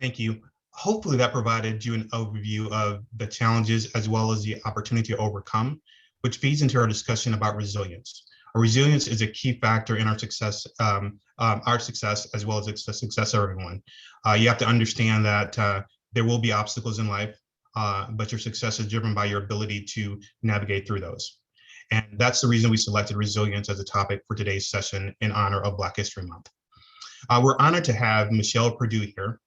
Thank you. Hopefully that provided you an overview of the challenges as well as the opportunity to overcome, which feeds into our discussion about resilience. Resilience is a key factor in our success as well as the success of everyone. You have to understand that there will be obstacles in life, but your success is driven by your ability to navigate through those. And that's the reason we selected resilience as a topic for today's session in honor of Black History Month. We're honored to have Michelle Perdue here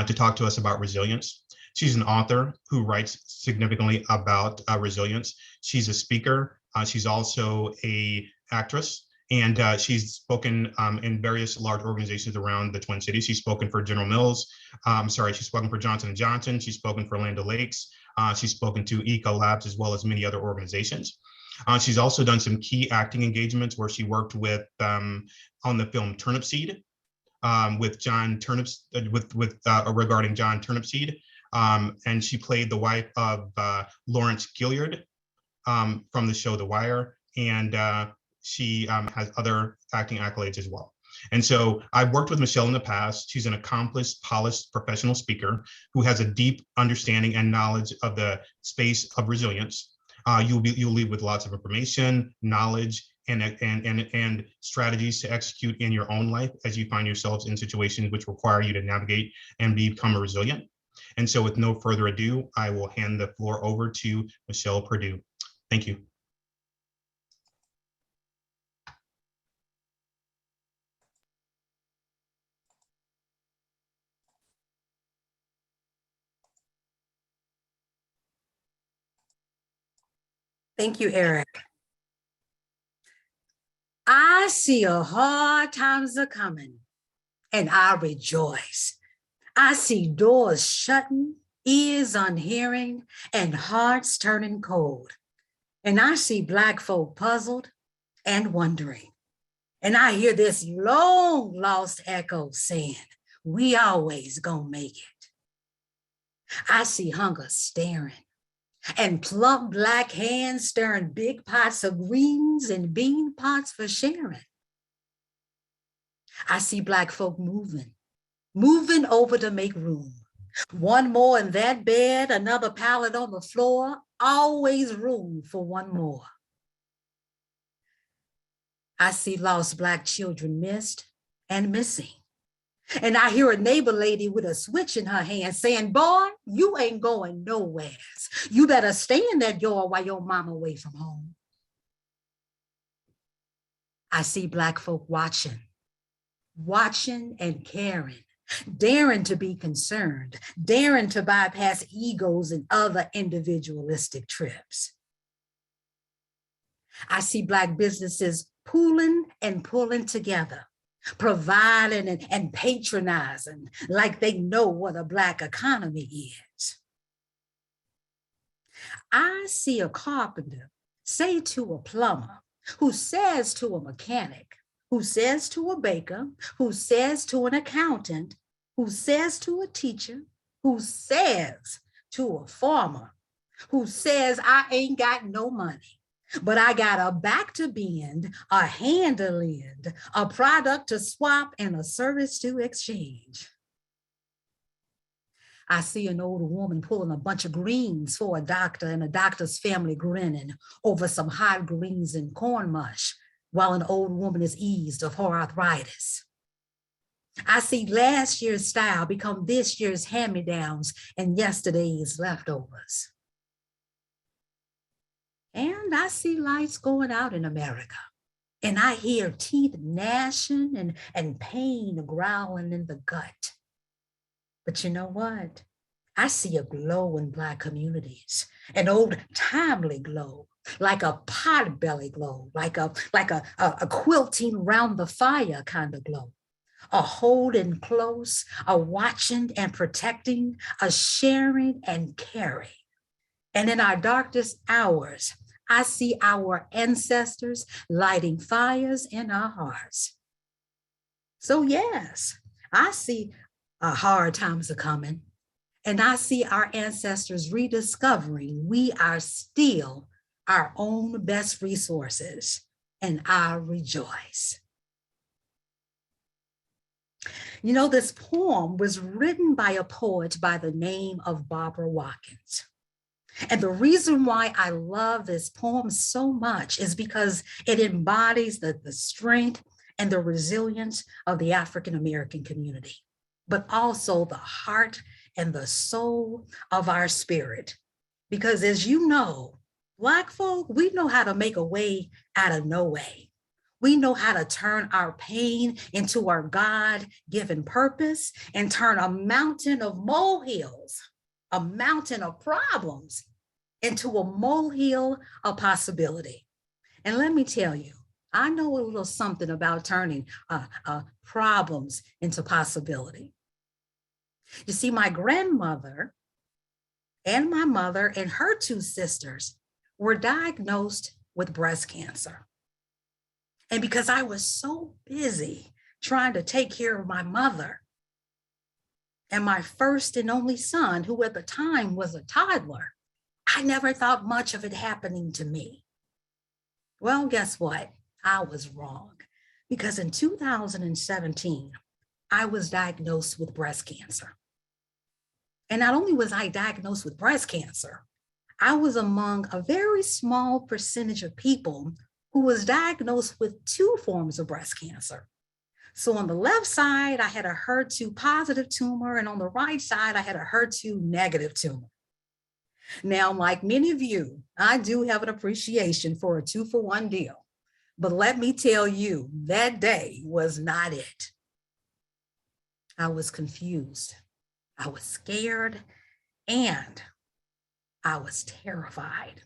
to talk to us about resilience. She's an author who writes significantly about resilience. She's a speaker. She's also an actress, and she's spoken in various large organizations around the Twin Cities. She's spoken for General Mills. She's spoken for Johnson & Johnson. She's spoken for Land O'Lakes. She's spoken to Eco Labs as well as many other organizations. She's also done some key acting engagements where she worked with on the film Turnipseed, with John Turnips regarding John Turnipseed, and she played the wife of Lawrence Gilliard from the show The Wire, and she has other acting accolades as well. And so I've worked with Michelle in the past. She's an accomplished, polished professional speaker who has a deep understanding and knowledge of the space of resilience. You'll leave with lots of information, knowledge, and strategies to execute in your own life as you find yourselves in situations which require you to navigate and become resilient. And so with no further ado, I will hand the floor over to Michelle Perdue. Thank you. Thank you, Eric. I see hard times are coming, and I rejoice. I see doors shutting, ears unhearing, and hearts turning cold. And I see Black folk puzzled and wondering. And I hear this long lost echo saying, we always gonna make it. I see hunger staring, and plump Black hands stirring big pots of greens and bean pots for sharing. I see Black folk moving over to make room. One more in that bed, another pallet on the floor, always room for one more. I see lost Black children missed and missing. And I hear a neighbor lady with a switch in her hand saying, boy, you ain't going nowhere. You better stay in that yard while your mama away from home. I see Black folk watching and caring, daring to be concerned, daring to bypass egos and other individualistic trips. I see Black businesses pooling and pulling together, providing and patronizing like they know what a Black economy is. I see a carpenter say to a plumber, who says to a mechanic, who says to a baker, who says to an accountant, who says to a teacher, who says to a farmer, who says, I ain't got no money, but I got a back to bend, a hand to lend, a product to swap, and a service to exchange. I see an old woman pulling a bunch of greens for a doctor and a doctor's family grinning over some hot greens and corn mush while an old woman is eased of her arthritis. I see last year's style become this year's hand-me-downs and yesterday's leftovers. And I see lights going out in America. And I hear teeth gnashing and pain growling in the gut. But you know what? I see a glow in Black communities, an old timely glow, like a potbelly glow, like a quilting round the fire kind of glow, a holding close, a watching and protecting, a sharing and caring. And in our darkest hours, I see our ancestors lighting fires in our hearts. So yes, I see hard times are coming, and I see our ancestors rediscovering we are still our own best resources, and I rejoice. You know, this poem was written by a poet by the name of Barbara Watkins. And the reason why I love this poem so much is because it embodies the strength and the resilience of the African American community, but also the heart and the soul of our spirit. Because as you know, Black folk, we know how to make a way out of no way. We know how to turn our pain into our God-given purpose and turn a mountain of molehills, a mountain of problems, into a molehill of possibility. And let me tell you, I know a little something about turning problems into possibility. You see, my grandmother and my mother and her two sisters were diagnosed with breast cancer. And because I was so busy trying to take care of my mother and my first and only son, who at the time was a toddler, I never thought much of it happening to me. Well, guess what? I was wrong, because in 2017, I was diagnosed with breast cancer. And not only was I diagnosed with breast cancer, I was among a very small percentage of people who was diagnosed with two forms of breast cancer. So on the left side, I had a HER2 positive tumor, and on the right side, I had a HER2 negative tumor. Now, like many of you, I do have an appreciation for a 2-for-1 deal, but let me tell you, that day was not it. I was confused, I was scared, and I was terrified.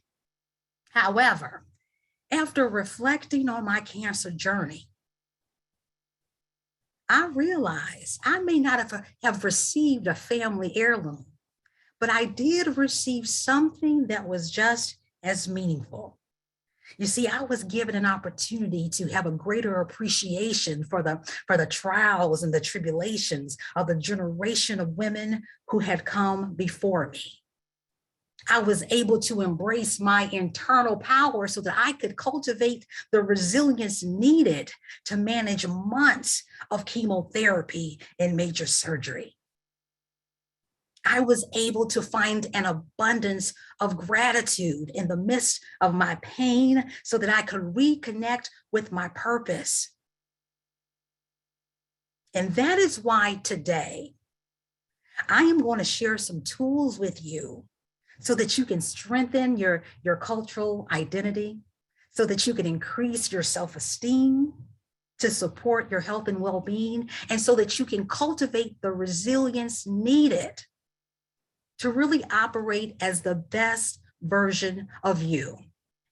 However, after reflecting on my cancer journey, I realized I may not have received a family heirloom, but I did receive something that was just as meaningful. You see, I was given an opportunity to have a greater appreciation for the trials and the tribulations of the generation of women who had come before me. I was able to embrace my internal power so that I could cultivate the resilience needed to manage months of chemotherapy and major surgery. I was able to find an abundance of gratitude in the midst of my pain so that I could reconnect with my purpose. And that is why today I am going to share some tools with you so that you can strengthen your cultural identity, so that you can increase your self-esteem, to support your health and well-being, and so that you can cultivate the resilience needed to really operate as the best version of you.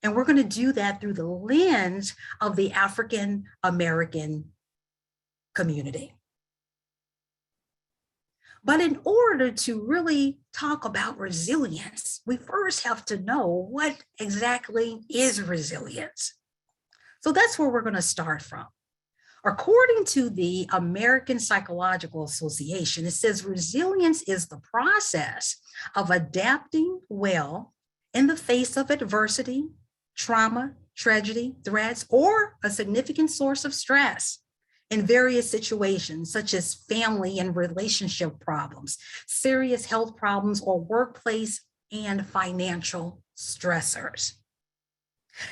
And we're going to do that through the lens of the African American community. But in order to really talk about resilience, we first have to know what exactly is resilience. So that's where we're going to start from. According to the American Psychological Association, it says resilience is the process of adapting well in the face of adversity, trauma, tragedy, threats, or a significant source of stress in various situations, such as family and relationship problems, serious health problems, or workplace and financial stressors.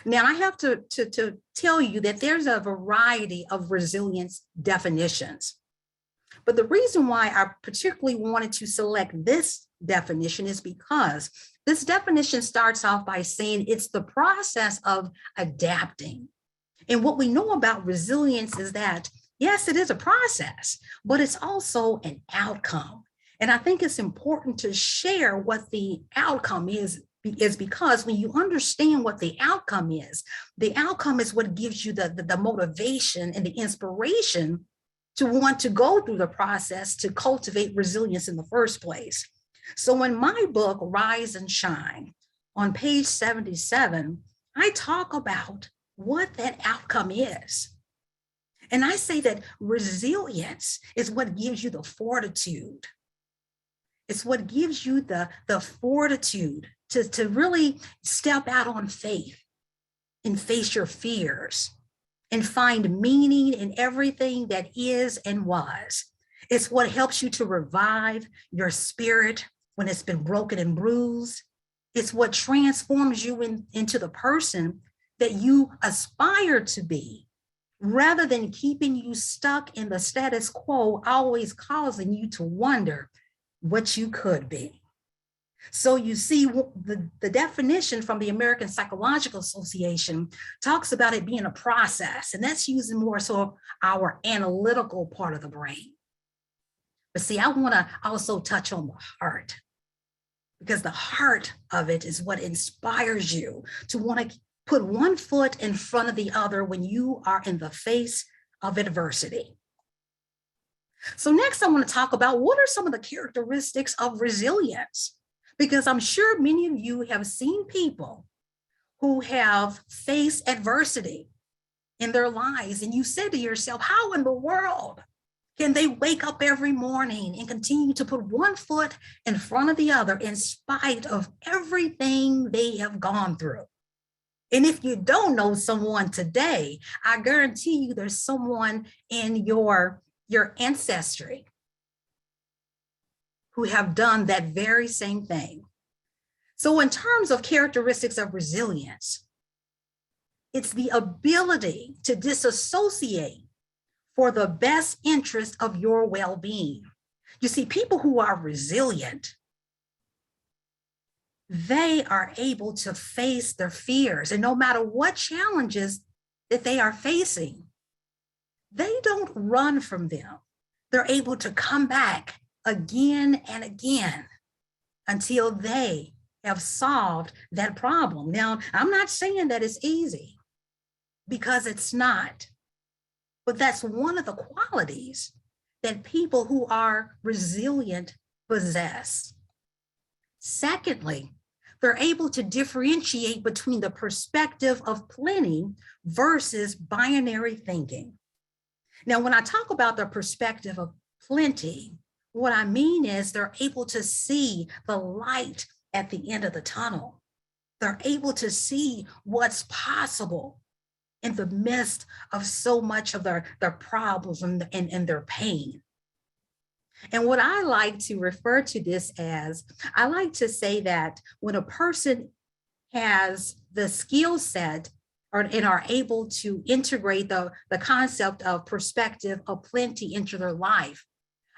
Now, I have to tell you that there's a variety of resilience definitions. But the reason why I particularly wanted to select this definition is because this definition starts off by saying it's the process of adapting. And what we know about resilience is that, yes, it is a process, but it's also an outcome. And I think it's important to share what the outcome is because when you understand what the outcome is what gives you the motivation and the inspiration to want to go through the process to cultivate resilience in the first place. So in my book, Rise and Shine, on page 77, I talk about what that outcome is. And I say that resilience is what gives you the fortitude. It's what gives you the fortitude to really step out on faith and face your fears and find meaning in everything that is and was. It's what helps you to revive your spirit when it's been broken and bruised. It's what transforms you into the person that you aspire to be, rather than keeping you stuck in the status quo, always causing you to wonder what you could be. So you see, the definition from the American Psychological Association talks about it being a process, and that's using more so our analytical part of the brain. But see, I want to also touch on the heart, because the heart of it is what inspires you to want to put one foot in front of the other when you are in the face of adversity. So next, I want to talk about what are some of the characteristics of resilience, because I'm sure many of you have seen people who have faced adversity in their lives, and you said to yourself, how in the world can they wake up every morning and continue to put one foot in front of the other in spite of everything they have gone through? And if you don't know someone today, I guarantee you there's someone in your ancestry who have done that very same thing. So in terms of characteristics of resilience, it's the ability to disassociate for the best interest of your well-being. You see, people who are resilient, they are able to face their fears, and no matter what challenges that they are facing, they don't run from them. They're able to come back again and again until they have solved that problem. Now, I'm not saying that it's easy, because it's not. But that's one of the qualities that people who are resilient possess. Secondly, they're able to differentiate between the perspective of plenty versus binary thinking. Now, when I talk about the perspective of plenty, what I mean is they're able to see the light at the end of the tunnel. They're able to see what's possible in the midst of so much of their problems and their pain. And what I like to refer to this as, I like to say that when a person has the skill set and are able to integrate the concept of perspective of plenty into their life,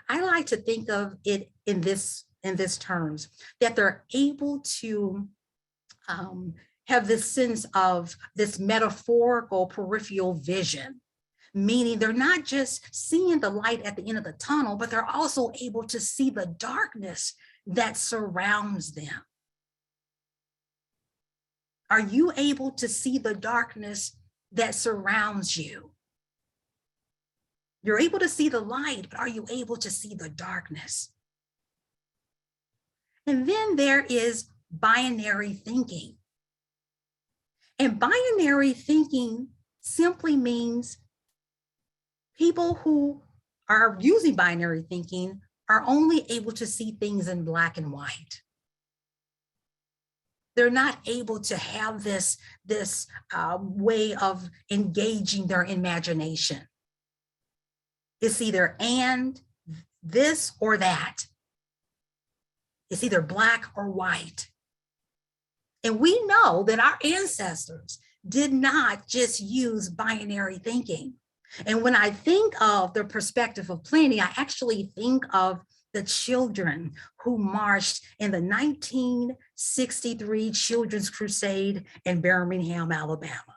I like to think of it in this terms, that they're able to have this sense of this metaphorical peripheral vision, meaning they're not just seeing the light at the end of the tunnel, but they're also able to see the darkness that surrounds them. Are you able to see the darkness that surrounds you? You're able to see the light, but are you able to see the darkness? And then there is binary thinking. And binary thinking simply means people who are using binary thinking are only able to see things in black and white. They're not able to have this way of engaging their imagination. It's either and this or that. It's either black or white. And we know that our ancestors did not just use binary thinking. And when I think of the perspective of plenty, I actually think of the children who marched in the 1963 Children's Crusade in Birmingham, Alabama.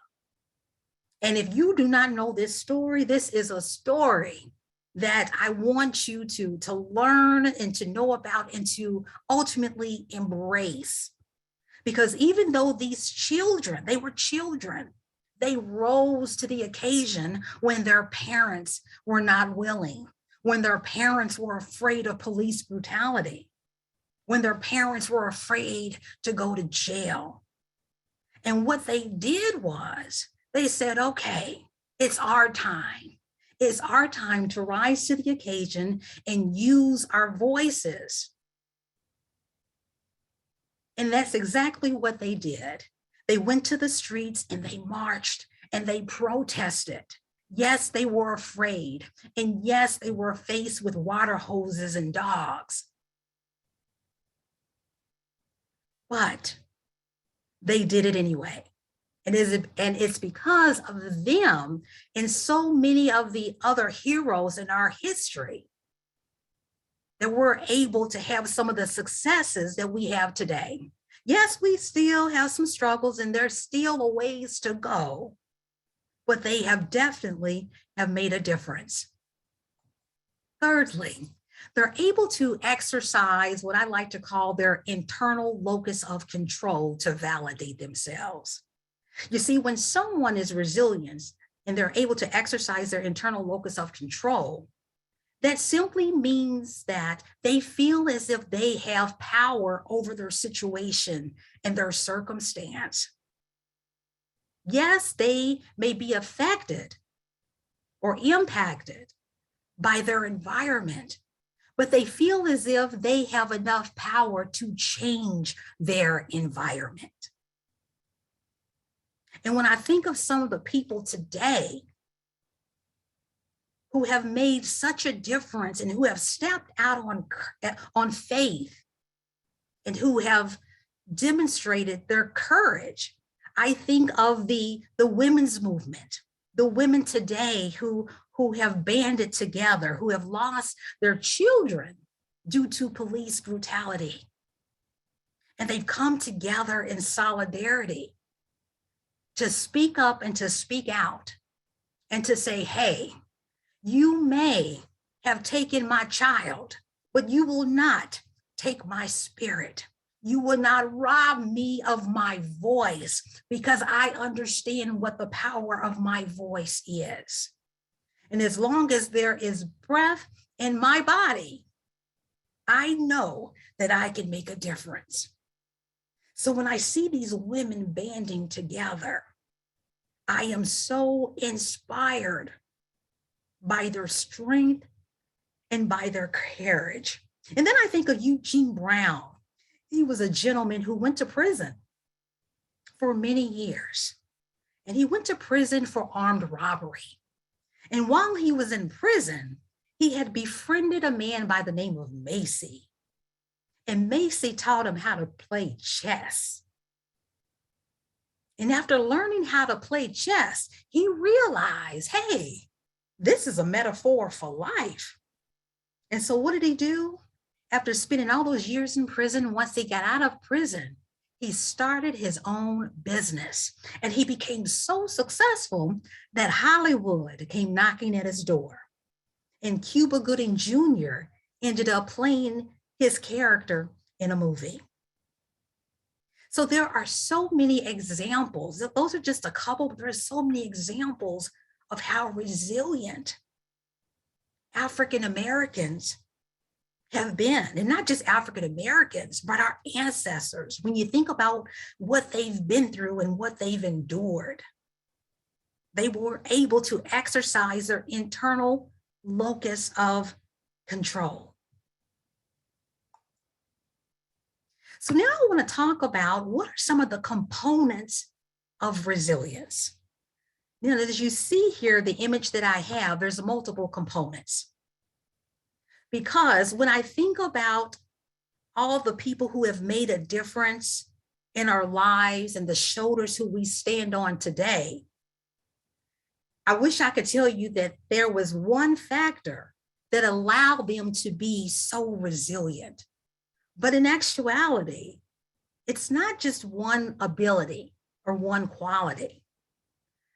And if you do not know this story, this is a story that I want you to learn and to know about and to ultimately embrace. Because even though these children, they were children, they rose to the occasion when their parents were not willing, when their parents were afraid of police brutality, when their parents were afraid to go to jail. And what they did was they said, okay, it's our time. It's our time to rise to the occasion and use our voices. And that's exactly what they did. They went to the streets and they marched and they protested. Yes, they were afraid. And yes, they were faced with water hoses and dogs. But they did it anyway. And it's because of them and so many of the other heroes in our history that we're able to have some of the successes that we have today. Yes, we still have some struggles and there's still a ways to go, but they have definitely have made a difference. Thirdly, they're able to exercise what I like to call their internal locus of control to validate themselves. You see, when someone is resilient and they're able to exercise their internal locus of control, that simply means that they feel as if they have power over their situation and their circumstance. Yes, they may be affected or impacted by their environment, but they feel as if they have enough power to change their environment. And when I think of some of the people today who have made such a difference and who have stepped out on faith and who have demonstrated their courage, I think of the women's movement, the women today who have banded together, who have lost their children due to police brutality. And they've come together in solidarity to speak up and to speak out and to say, hey, you may have taken my child, but you will not take my spirit. You will not rob me of my voice because I understand what the power of my voice is. And as long as there is breath in my body, I know that I can make a difference. So when I see these women banding together, I am so inspired by their strength and by their courage. And then I think of Eugene Brown. He was a gentleman who went to prison for many years. And he went to prison for armed robbery. And while he was in prison, he had befriended a man by the name of Macy. And Macy taught him how to play chess. And after learning how to play chess, he realized, hey, this is a metaphor for life. And so what did he do? After spending all those years in prison, once he got out of prison, he started his own business. And he became so successful that Hollywood came knocking at his door. And Cuba Gooding Jr. ended up playing his character in a movie. So there are so many examples. Those are just a couple, but there are so many examples of how resilient African Americans have been, and not just African Americans, but our ancestors. When you think about what they've been through and what they've endured, they were able to exercise their internal locus of control. So now I want to talk about what are some of the components of resilience. You know, as you see here, the image that I have, there's multiple components. Because when I think about all the people who have made a difference in our lives and the shoulders who we stand on today, I wish I could tell you that there was one factor that allowed them to be so resilient. But in actuality, it's not just one ability or one quality.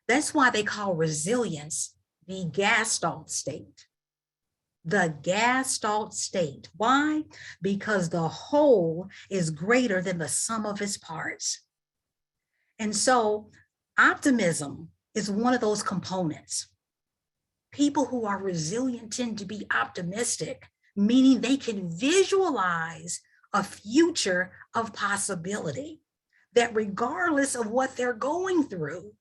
That's why they call resilience the Gestalt state. The Gestalt state. Why? Because the whole is greater than the sum of its parts. And so optimism is one of those components. People who are resilient tend to be optimistic, meaning they can visualize a future of possibility, that regardless of what they're going through,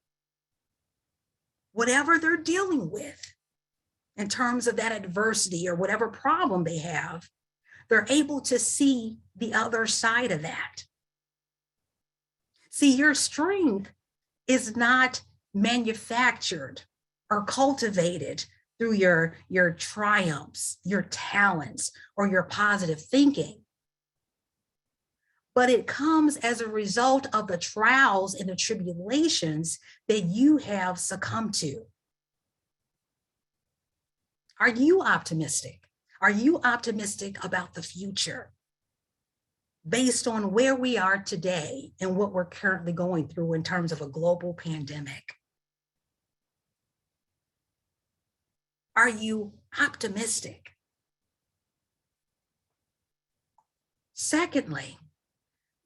whatever they're dealing with in terms of that adversity or whatever problem they have, they're able to see the other side of that. See, your strength is not manufactured or cultivated through your triumphs, your talents, or your positive thinking. But it comes as a result of the trials and the tribulations that you have succumbed to. Are you optimistic? Are you optimistic about the future based on where we are today and what we're currently going through in terms of a global pandemic? Are you optimistic? Secondly,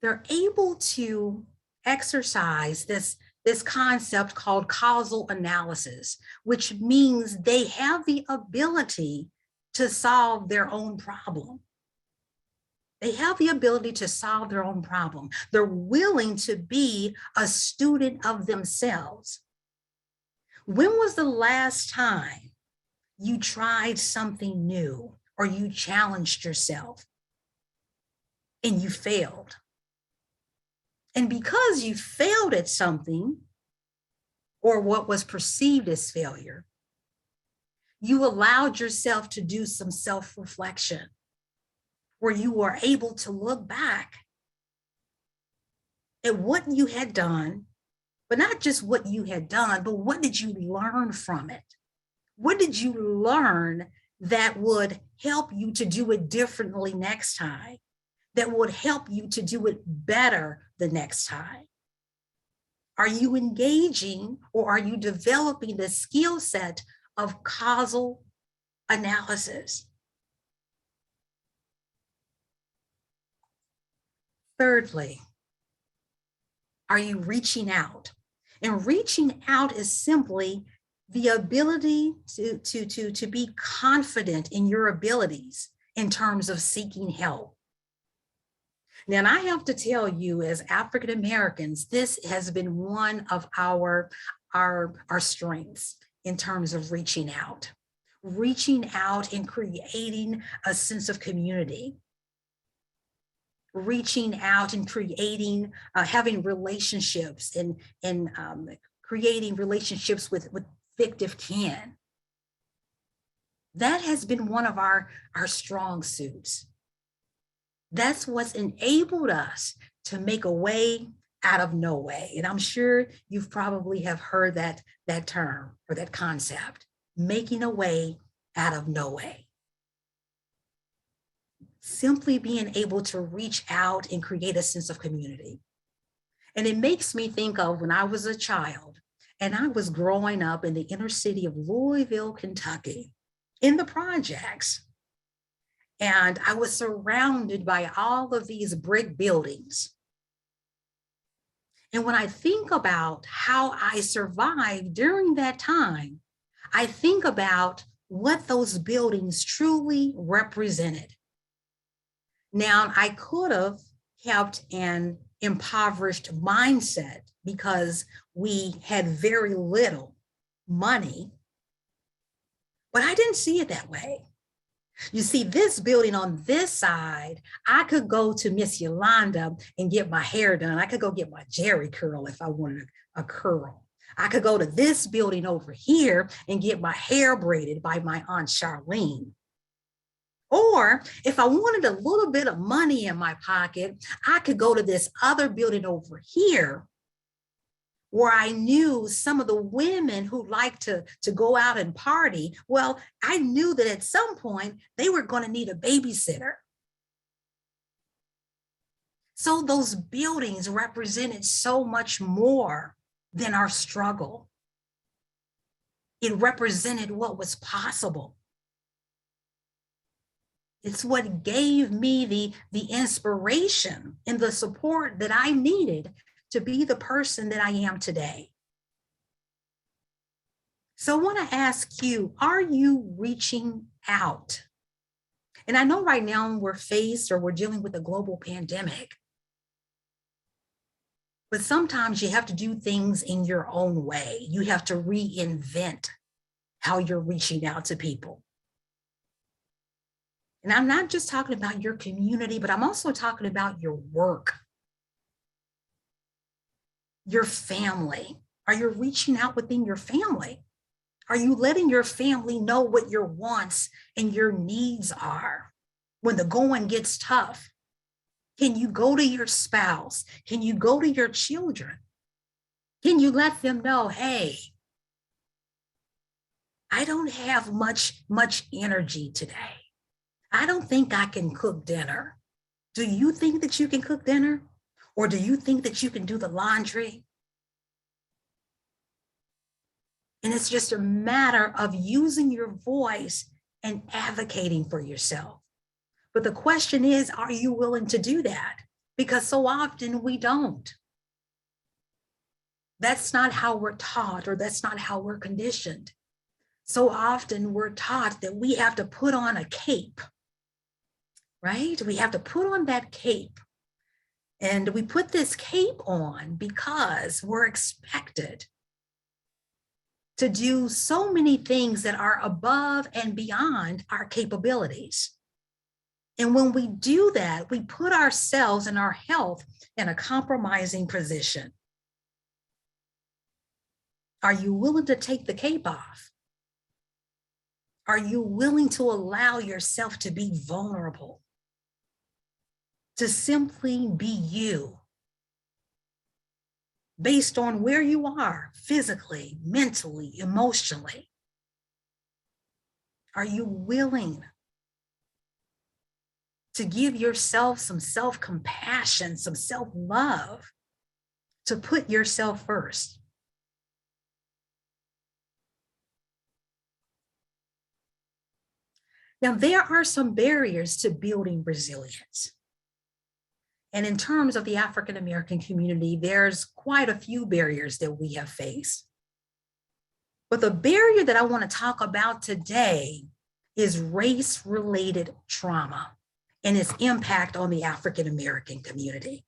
they're able to exercise this concept called causal analysis, which means they have the ability to solve their own problem. They have the ability to solve their own problem. They're willing to be a student of themselves. When was the last time you tried something new or you challenged yourself and you failed? And because you failed at something or what was perceived as failure, you allowed yourself to do some self-reflection where you were able to look back at what you had done, but not just what you had done, but what did you learn from it? What did you learn that would help you to do it differently next time, that would help you to do it better the next time? Are you engaging or are you developing the skill set of causal analysis? Thirdly, are you reaching out? And reaching out is simply the ability to be confident in your abilities in terms of seeking help. Now, and I have to tell you, as African Americans, this has been one of our strengths in terms of reaching out and creating a sense of community, reaching out and creating, having relationships and creating relationships with fictive kin. That has been one of our strong suits. That's what's enabled us to make a way out of no way. And I'm sure you've probably have heard that term or that concept, making a way out of no way. Simply being able to reach out and create a sense of community. And it makes me think of when I was a child and I was growing up in the inner city of Louisville, Kentucky, in the projects. And I was surrounded by all of these brick buildings. And when I think about how I survived during that time, I think about what those buildings truly represented. Now, I could have kept an impoverished mindset because we had very little money, but I didn't see it that way. You see, this building on this side, I could go to Miss Yolanda and get my hair done. I could go get my Jerry curl if I wanted a curl. I could go to this building over here and get my hair braided by my Aunt Charlene. Or if I wanted a little bit of money in my pocket, I could go to this other building over here where I knew some of the women who like to go out and party. Well, I knew that at some point they were going to need a babysitter. So those buildings represented so much more than our struggle. It represented what was possible. It's what gave me the inspiration and the support that I needed to be the person that I am today. So I want to ask you, are you reaching out? And I know right now we're dealing with a global pandemic, but sometimes you have to do things in your own way. You have to reinvent how you're reaching out to people. And I'm not just talking about your community, but I'm also talking about your work, your family. Are you reaching out within your family? Are you letting your family know what your wants and your needs are when the going gets tough? Can you go to your spouse? Can you go to your children? Can you let them know, hey, I don't have much energy today. I don't think I can cook dinner. Do you think that you can cook dinner? Or do you think that you can do the laundry? And it's just a matter of using your voice and advocating for yourself. But the question is, are you willing to do that? Because so often we don't. That's not how we're taught, or that's not how we're conditioned. So often we're taught that we have to put on a cape, right? We have to put on that cape. And we put this cape on because we're expected to do so many things that are above and beyond our capabilities. And when we do that, we put ourselves and our health in a compromising position. Are you willing to take the cape off? Are you willing to allow yourself to be vulnerable? To simply be you, based on where you are physically, mentally, emotionally? Are you willing to give yourself some self-compassion, some self-love, to put yourself first? Now, there are some barriers to building resilience. And in terms of the African American community, there's quite a few barriers that we have faced. But the barrier that I want to talk about today is race-related trauma and its impact on the African American community.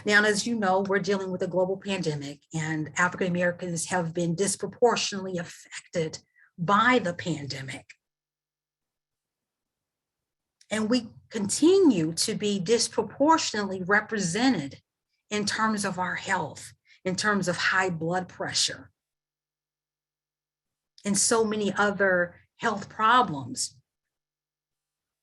Now, as you know, we're dealing with a global pandemic, and African Americans have been disproportionately affected by the pandemic. And we continue to be disproportionately represented in terms of our health, in terms of high blood pressure, and so many other health problems.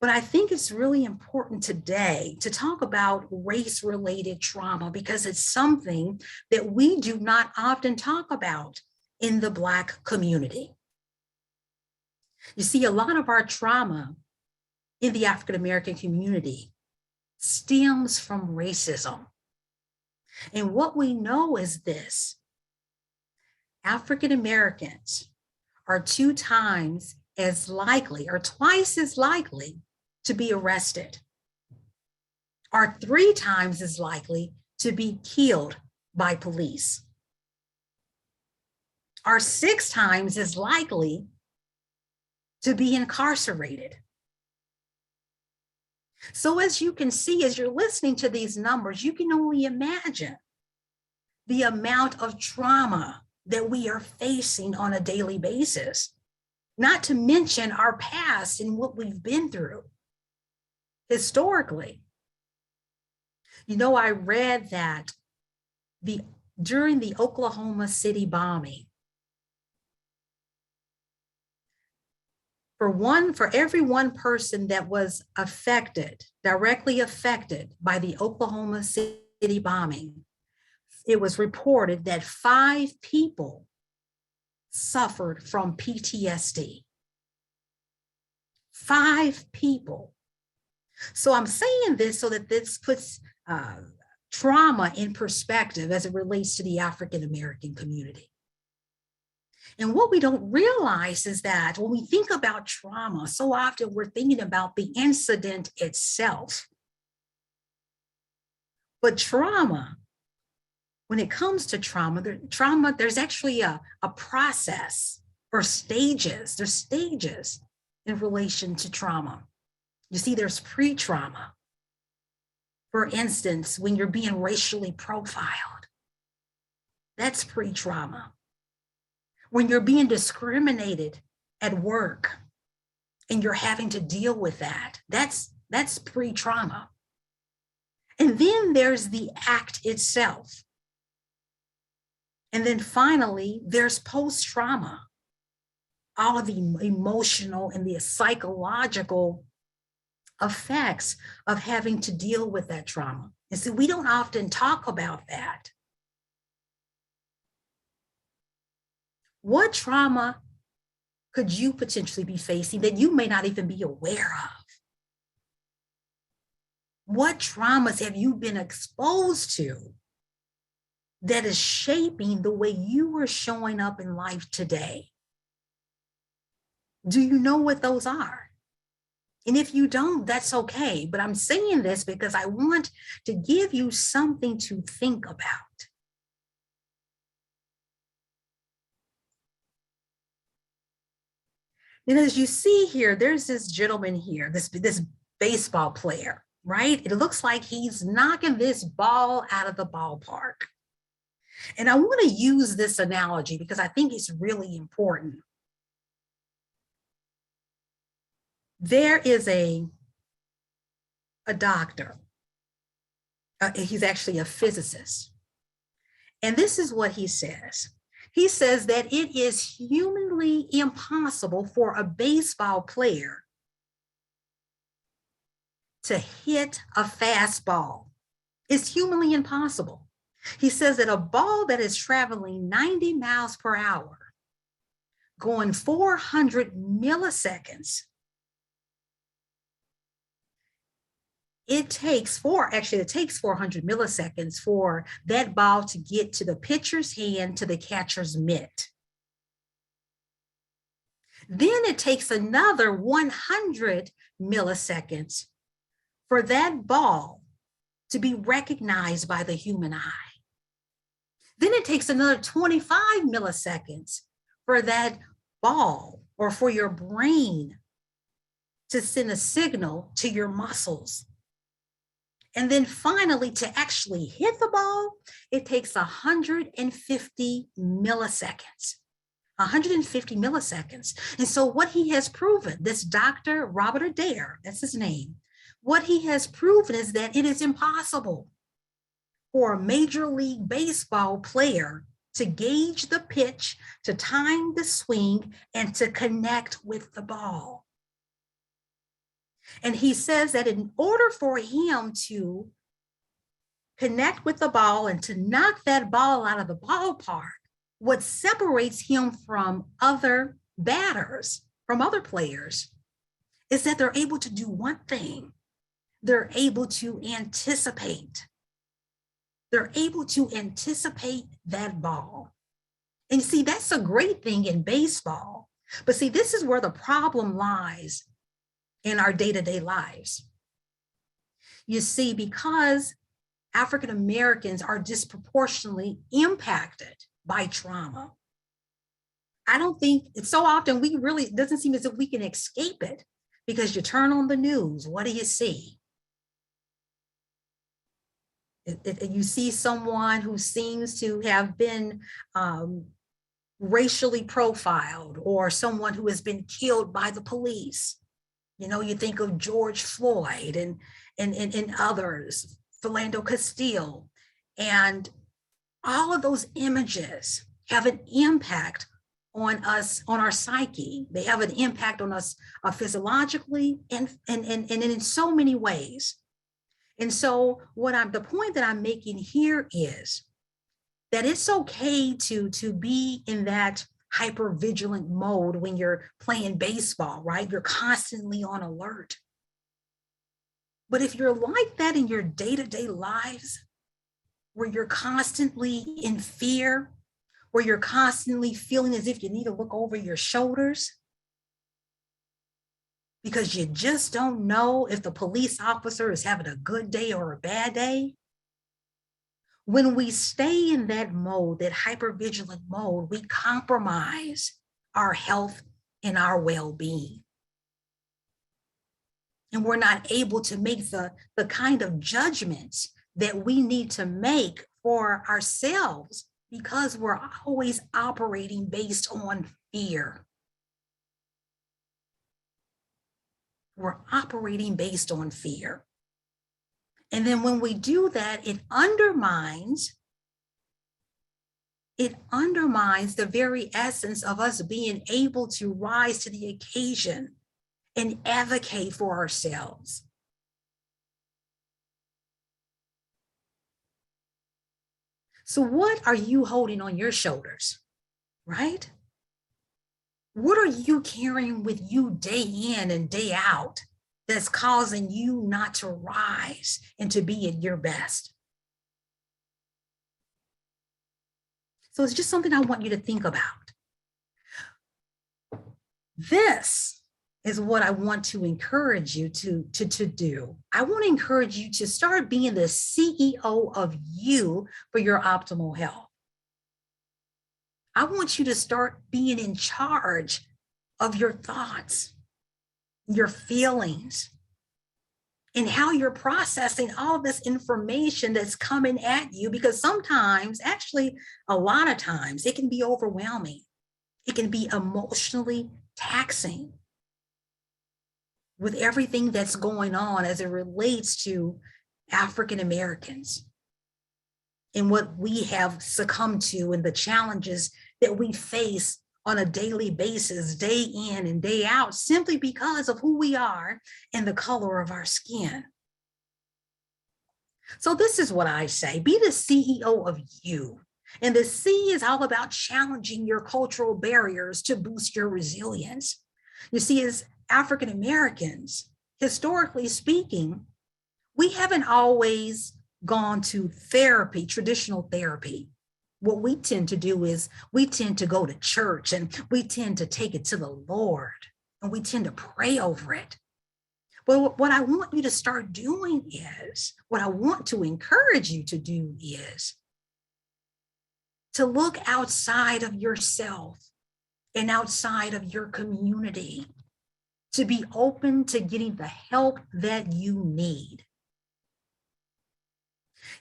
But I think it's really important today to talk about race-related trauma, because it's something that we do not often talk about in the Black community. You see, a lot of our trauma in the African American community stems from racism. And what we know is this: African Americans are 2 times as likely, or twice as likely, to be arrested, are 3 times as likely to be killed by police, are 6 times as likely to be incarcerated. So as you can see, as you're listening to these numbers, you can only imagine the amount of trauma that we are facing on a daily basis, not to mention our past and what we've been through historically. You know, I read that during the Oklahoma City bombing, for every one person that was directly affected by the Oklahoma City bombing, it was reported that 5 people suffered from PTSD. 5 people. So I'm saying this so that this puts trauma in perspective as it relates to the African American community. And what we don't realize is that when we think about trauma, so often we're thinking about the incident itself. But trauma, when it comes to trauma, there's actually a process or stages. There's stages in relation to trauma. You see, there's pre-trauma. For instance, when you're being racially profiled, that's pre-trauma. When you're being discriminated at work and you're having to deal with that, that's pre-trauma. And then there's the act itself. And then finally, there's post-trauma. all of the emotional and the psychological effects of having to deal with that trauma. And so we don't often talk about that. What trauma could you potentially be facing that you may not even be aware of? What traumas have you been exposed to that is shaping the way you are showing up in life today? Do you know what those are? And if you don't, that's okay. But I'm saying this because I want to give you something to think about. And as you see here, there's this gentleman here, this baseball player, right? It looks like he's knocking this ball out of the ballpark. And I want to use this analogy because I think it's really important. There is a doctor. He's actually a physicist. And this is what he says. He says that it is humanly impossible for a baseball player to hit a fastball. It's humanly impossible. He says that a ball that is traveling 90 miles per hour, going 400 milliseconds, it takes 400 milliseconds for that ball to get to the pitcher's hand, to the catcher's mitt. Then it takes another 100 milliseconds for that ball to be recognized by the human eye. Then it takes another 25 milliseconds for that ball or for your brain to send a signal to your muscles. And then finally, to actually hit the ball, it takes 150 milliseconds. 150 milliseconds. And so what he has proven, this Dr. Robert Adair, that's his name, what he has proven is that it is impossible for a Major League Baseball player to gauge the pitch, to time the swing, and to connect with the ball. And he says that in order for him to connect with the ball and to knock that ball out of the ballpark, what separates him from other batters, from other players, is that they're able to do one thing. They're able to anticipate. They're able to anticipate that ball. And see, that's a great thing in baseball. But see, this is where the problem lies in our day-to-day lives. You see, because African Americans are disproportionately impacted by trauma, I don't think it's so often it doesn't seem as if we can escape it, because you turn on the news, what do you see? You see someone who seems to have been racially profiled, or someone who has been killed by the police. You know, you think of George Floyd and others, Philando Castile, and all of those images have an impact on us, on our psyche. They have an impact on us physiologically and in so many ways. And so the point that I'm making here is that it's okay to be in that hypervigilant mode when you're playing baseball, right? You're constantly on alert. But if you're like that in your day-to-day lives, where you're constantly in fear, where you're constantly feeling as if you need to look over your shoulders because you just don't know if the police officer is having a good day or a bad day, when we stay in that mode, that hypervigilant mode, we compromise our health and our well-being. And we're not able to make the kind of judgments that we need to make for ourselves, because we're always operating based on fear. We're operating based on fear. And then when we do that, it undermines it undermines the very essence of us being able to rise to the occasion and advocate for ourselves. So what are you holding on your shoulders, right? What are you carrying with you day in and day out that's causing you not to rise and to be at your best? So it's just something I want you to think about. This is what I want to encourage you to do. I want to encourage you to start being the CEO of you for your optimal health. I want you to start being in charge of your thoughts, your feelings, and how you're processing all this information that's coming at you, because sometimes, actually, a lot of times, it can be overwhelming. It can be emotionally taxing with everything that's going on as it relates to African Americans and what we have succumbed to and the challenges that we face on a daily basis, day in and day out, simply because of who we are and the color of our skin. So this is what I say: be the CEO of you. And the C is all about challenging your cultural barriers to boost your resilience. You see, as African Americans, historically speaking, we haven't always gone to therapy, traditional therapy. What we tend to do is we tend to go to church and we tend to take it to the Lord and we tend to pray over it. But what I want you to start doing is, what I want to encourage you to do is to look outside of yourself and outside of your community, to be open to getting the help that you need.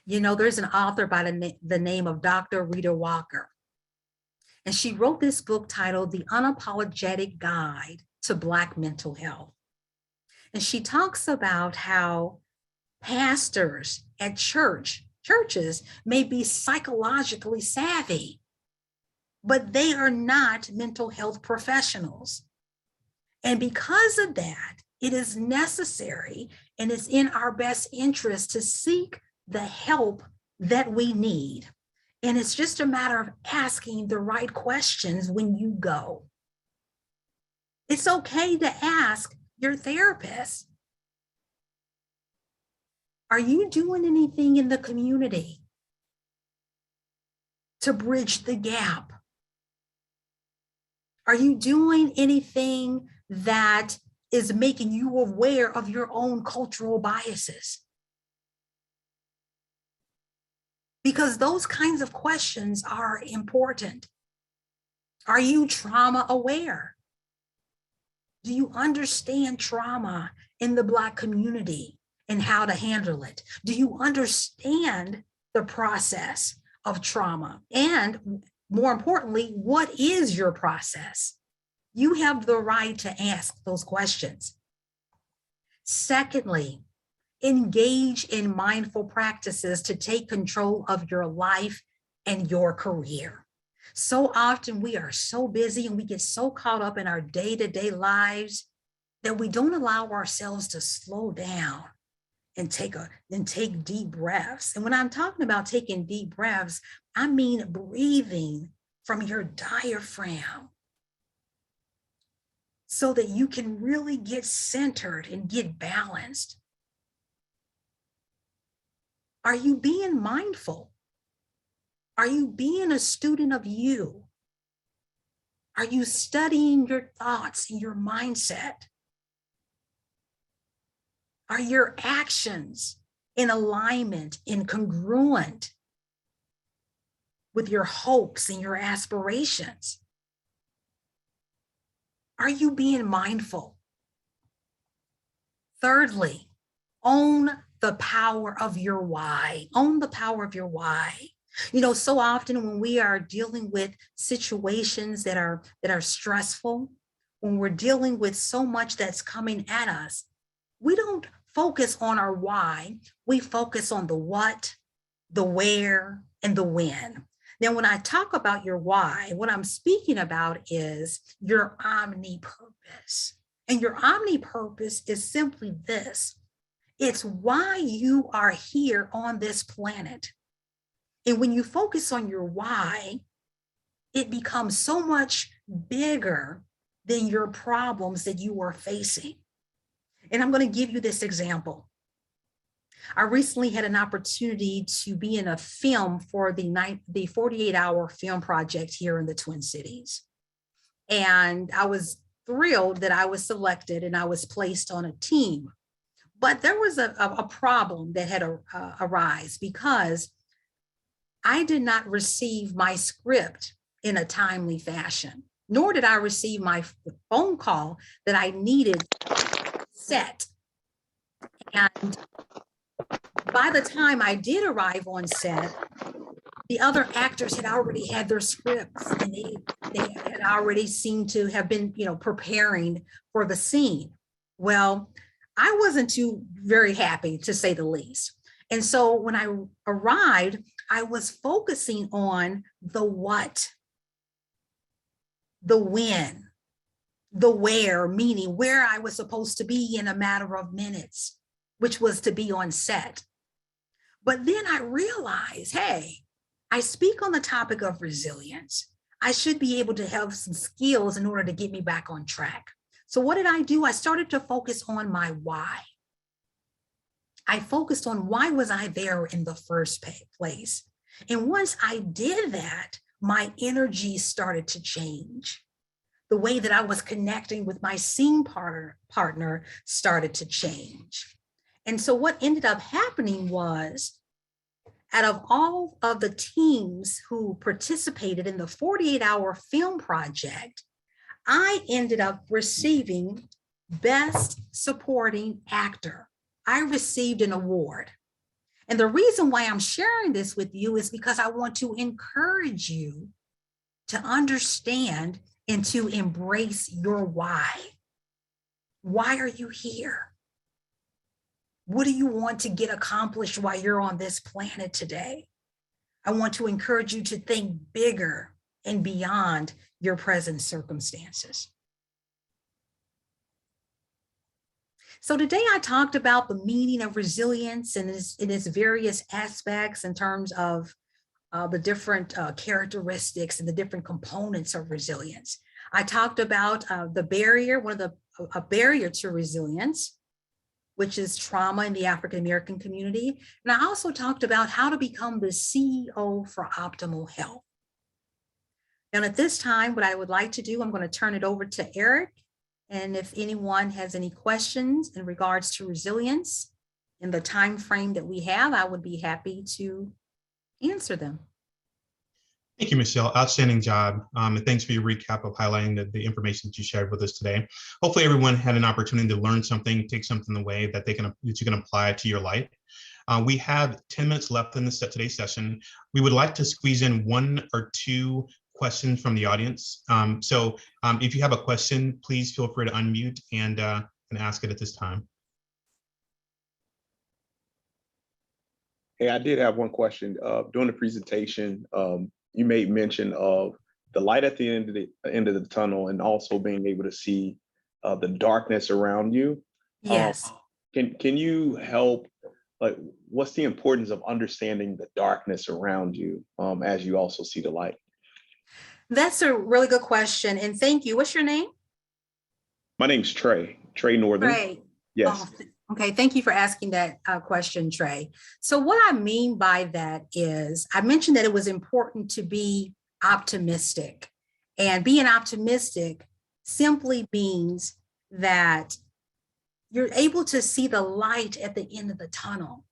You know, there's an author by the name of Dr. Rita Walker, and she wrote this book titled The Unapologetic Guide to Black Mental Health. And she talks about how pastors at churches may be psychologically savvy, but they are not mental health professionals. And because of that, it is necessary and it's in our best interest to seek the help that we need. And it's just a matter of asking the right questions when you go. It's okay to ask your therapist, are you doing anything in the community to bridge the gap? Are you doing anything that is making you aware of your own cultural biases? Because those kinds of questions are important. Are you trauma aware? Do you understand trauma in the Black community and how to handle it? Do you understand the process of trauma? And more importantly, what is your process? You have the right to ask those questions. Secondly, engage in mindful practices to take control of your life and your career. So often we are so busy and we get so caught up in our day-to-day lives that we don't allow ourselves to slow down and take deep breaths. And when I'm talking about taking deep breaths, I mean breathing from your diaphragm so that you can really get centered and get balanced. Are you being mindful? Are you being a student of you? Are you studying your thoughts and your mindset? Are your actions in alignment and congruent with your hopes and your aspirations? Are you being mindful? Thirdly, own the power of your why. Own the power of your why. You know, so often when we are dealing with situations that are stressful, when we're dealing with so much that's coming at us, we don't focus on our why. We focus on the what, the where, and the when. Now, when I talk about your why, what I'm speaking about is your omni-purpose. And your omni-purpose is simply this. It's why you are here on this planet. And when you focus on your why, it becomes so much bigger than your problems that you are facing. And I'm going to give you this example. I recently had an opportunity to be in a film for the 48-hour film project here in the Twin Cities. And I was thrilled that I was selected and I was placed on a team. But there was a problem that had arisen because I did not receive my script in a timely fashion, nor did I receive my phone call that I needed set. And by the time I did arrive on set, the other actors had already had their scripts and they had already seemed to have been, preparing for the scene. Well, I wasn't too very happy, to say the least. And so when I arrived, I was focusing on the what, the when, the where, meaning where I was supposed to be in a matter of minutes, which was to be on set. But then I realized, hey, I speak on the topic of resilience. I should be able to have some skills in order to get me back on track. So what did I do? I started to focus on my why. I focused on why was I there in the first place? And once I did that, my energy started to change. The way that I was connecting with my scene partner started to change. And so what ended up happening was, out of all of the teams who participated in the 48-hour film project, I ended up receiving Best Supporting Actor. I received an award. And the reason why I'm sharing this with you is because I want to encourage you to understand and to embrace your why. Why are you here? What do you want to get accomplished while you're on this planet today? I want to encourage you to think bigger and beyond your present circumstances. So today I talked about the meaning of resilience and its various aspects in terms of the different characteristics and the different components of resilience. I talked about the barrier, a barrier to resilience, which is trauma in the African American community. And I also talked about how to become the CEO for optimal health. And at this time, what I would like to do, I'm going to turn it over to Eric. And if anyone has any questions in regards to resilience in the time frame that we have, I would be happy to answer them. Thank you, Michelle. Outstanding job. And thanks for your recap of highlighting the information that you shared with us today. Hopefully everyone had an opportunity to learn something, take something away that you can apply to your life. We have 10 minutes left in today's session. We would like to squeeze in 1 or 2 questions from the audience. So if you have a question, please feel free to unmute and ask it at this time. Hey, I did have one question. During the presentation, you made mention of the light at the end of the tunnel and also being able to see the darkness around you. Yes. Can you help, like, what's the importance of understanding the darkness around you as you also see the light? That's a really good question. And thank you. What's your name? My name's Trey Northern. Trey. Yes. Oh, okay. Thank you for asking that question, Trey. So what I mean by that is I mentioned that it was important to be optimistic, and being optimistic simply means that you're able to see the light at the end of the tunnel.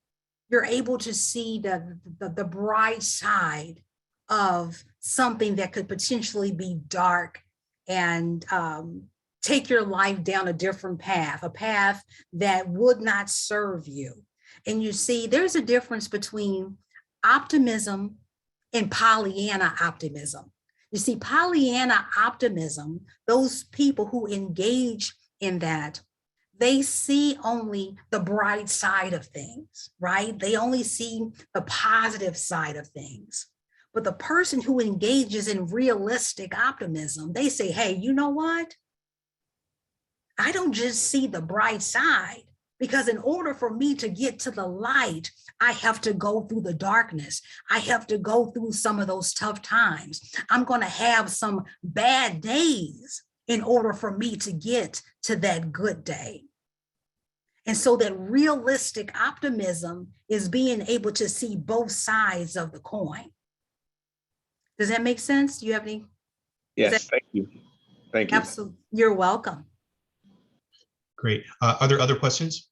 You're able to see the bright side of something that could potentially be dark and take your life down a different path, a path that would not serve you. And you see, there's a difference between optimism and Pollyanna optimism. You see, Pollyanna optimism, those people who engage in that, they see only the bright side of things, right? They only see the positive side of things. But the person who engages in realistic optimism, they say, hey, you know what? I don't just see the bright side, because in order for me to get to the light, I have to go through the darkness. I have to go through some of those tough times. I'm going to have some bad days in order for me to get to that good day. And so that realistic optimism is being able to see both sides of the coin. Does that make sense? Do you have any? Yes, thank you. Thank you. Absolutely. You're welcome. Great. Are there other questions?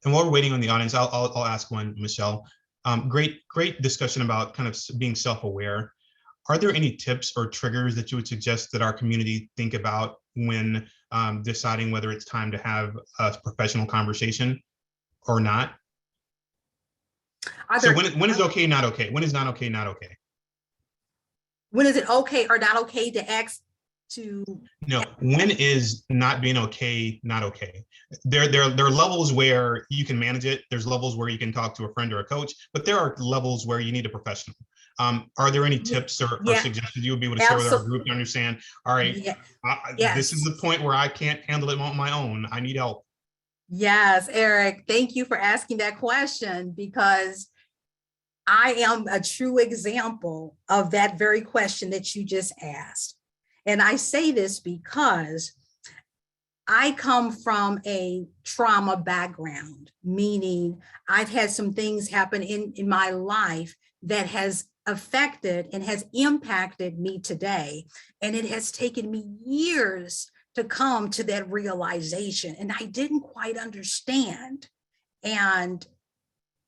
And while we're waiting on the audience, I'll ask one, Michelle. Great discussion about kind of being self-aware. Are there any tips or triggers that you would suggest that our community think about when deciding whether it's time to have a professional conversation or not? So when is okay, not okay? When is not okay, not okay? When is it okay or not okay to ask to? No, when is not being okay, not okay? There are levels where you can manage it. There's levels where you can talk to a friend or a coach, but there are levels where you need a professional. Are there any tips or suggestions you would be able to share with our group to understand, all right, this is the point where I can't handle it on my own. I need help. Yes, Eric, thank you for asking that question, because I am a true example of that very question that you just asked. And I say this because I come from a trauma background, meaning I've had some things happen in my life that has affected and has impacted me today. And it has taken me years to come to that realization. And I didn't quite understand. And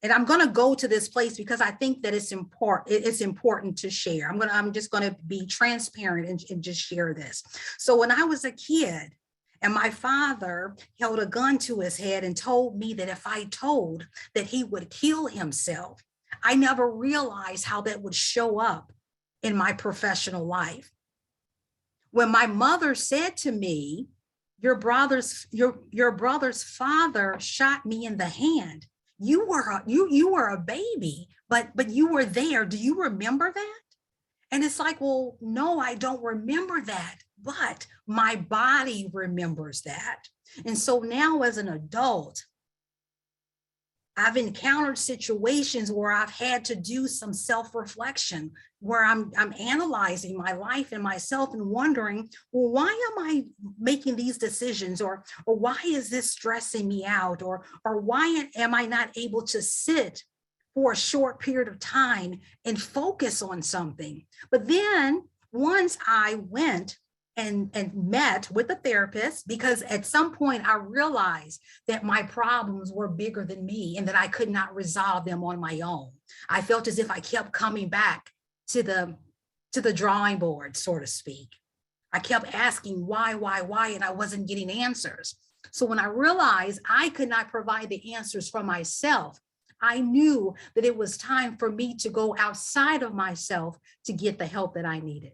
I'm going to go to this place because I think that it's important to share. I'm just going to be transparent and just share this. So when I was a kid and my father held a gun to his head and told me that if I told that he would kill himself, I never realized how that would show up in my professional life. When my mother said to me, your brother's father shot me in the hand. You were a baby, but you were there. Do you remember that? And it's like, well, no, I don't remember that, but my body remembers that. And so now as an adult, I've encountered situations where I've had to do some self-reflection, where I'm analyzing my life and myself and wondering, well, why am I making these decisions? Or why is this stressing me out? Or why am I not able to sit for a short period of time and focus on something? But then once I went and met with a therapist, because at some point I realized that my problems were bigger than me and that I could not resolve them on my own. I felt as if I kept coming back to the drawing board, so to speak. I kept asking why, and I wasn't getting answers. So when I realized I could not provide the answers for myself, I knew that it was time for me to go outside of myself to get the help that I needed.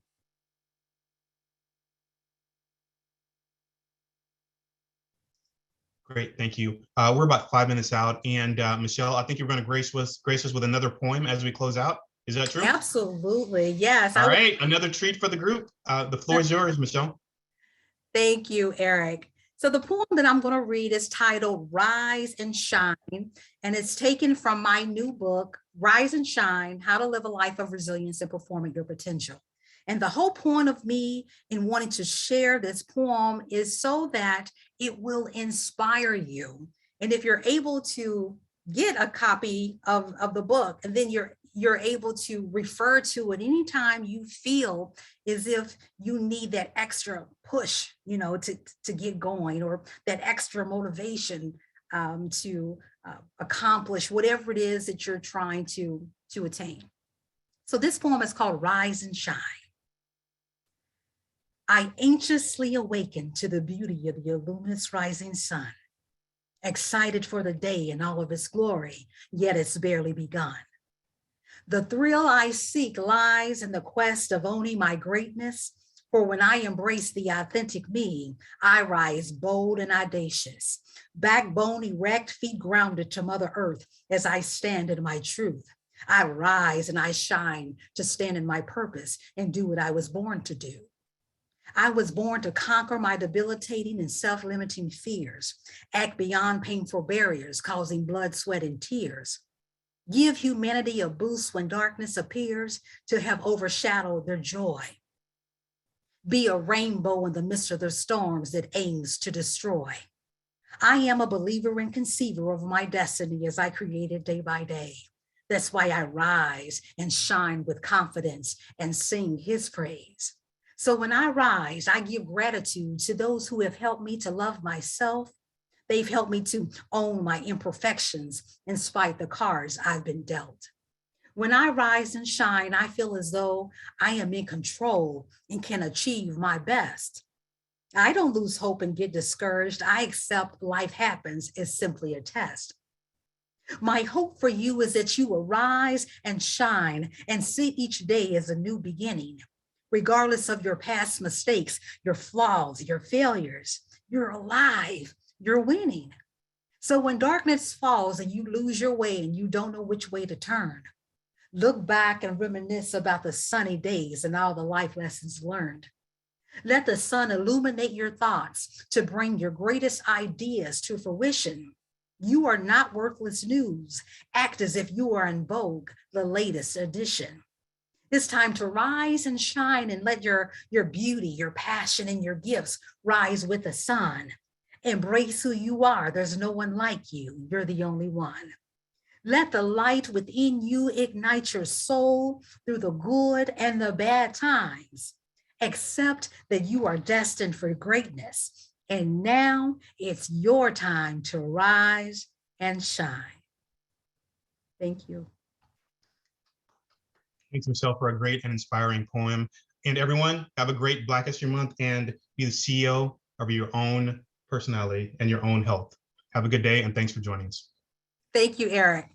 Great, thank you. We're about 5 minutes out, and Michelle, I think you're going to grace us with another poem as we close out. Is that true? Absolutely, yes. All right, another treat for the group. The floor is yours, Michelle. Thank you, Eric. So the poem that I'm going to read is titled Rise and Shine, and it's taken from my new book, Rise and Shine, How to Live a Life of Resilience and Perform at Your Potential. And the whole point of me in wanting to share this poem is so that it will inspire you. And if you're able to get a copy of the book, and then you're able to refer to it anytime you feel as if you need that extra push, to get going, or that extra motivation to accomplish whatever it is that you're trying to attain. So this poem is called Rise and Shine. I anxiously awaken to the beauty of your luminous rising sun, excited for the day in all of its glory, yet it's barely begun. The thrill I seek lies in the quest of owning my greatness, For when I embrace the authentic me, I rise bold and audacious, backbone erect, feet grounded to Mother Earth as I stand in my truth. I rise and I shine to stand in my purpose and do what I was born to do. I was born to conquer my debilitating and self-limiting fears, act beyond painful barriers, causing blood, sweat, and tears. Give humanity a boost when darkness appears to have overshadowed their joy. Be a rainbow in the midst of the storms that aims to destroy. I am a believer and conceiver of my destiny as I create it day by day. That's why I rise and shine with confidence and sing his praise. So when I rise, I give gratitude to those who have helped me to love myself. They've helped me to own my imperfections in spite of the cards I've been dealt. When I rise and shine, I feel as though I am in control and can achieve my best. I don't lose hope and get discouraged. I accept life happens as simply a test. My hope for you is that you arise and shine and see each day as a new beginning. Regardless of your past mistakes, your flaws, your failures, you're alive, you're winning. So when darkness falls and you lose your way and you don't know which way to turn, look back and reminisce about the sunny days and all the life lessons learned. Let the sun illuminate your thoughts to bring your greatest ideas to fruition. You are not worthless news. Act as if you are in vogue, the latest edition. It's time to rise and shine and let your beauty, your passion, and your gifts rise with the sun. Embrace who you are. There's no one like you. You're the only one. Let the light within you ignite your soul through the good and the bad times. Accept that you are destined for greatness. And now it's your time to rise and shine. Thank you. Thanks, Michelle, for a great and inspiring poem. And everyone, have a great Black History Month and be the CEO of your own personality and your own health. Have a good day, and thanks for joining us. Thank you, Eric.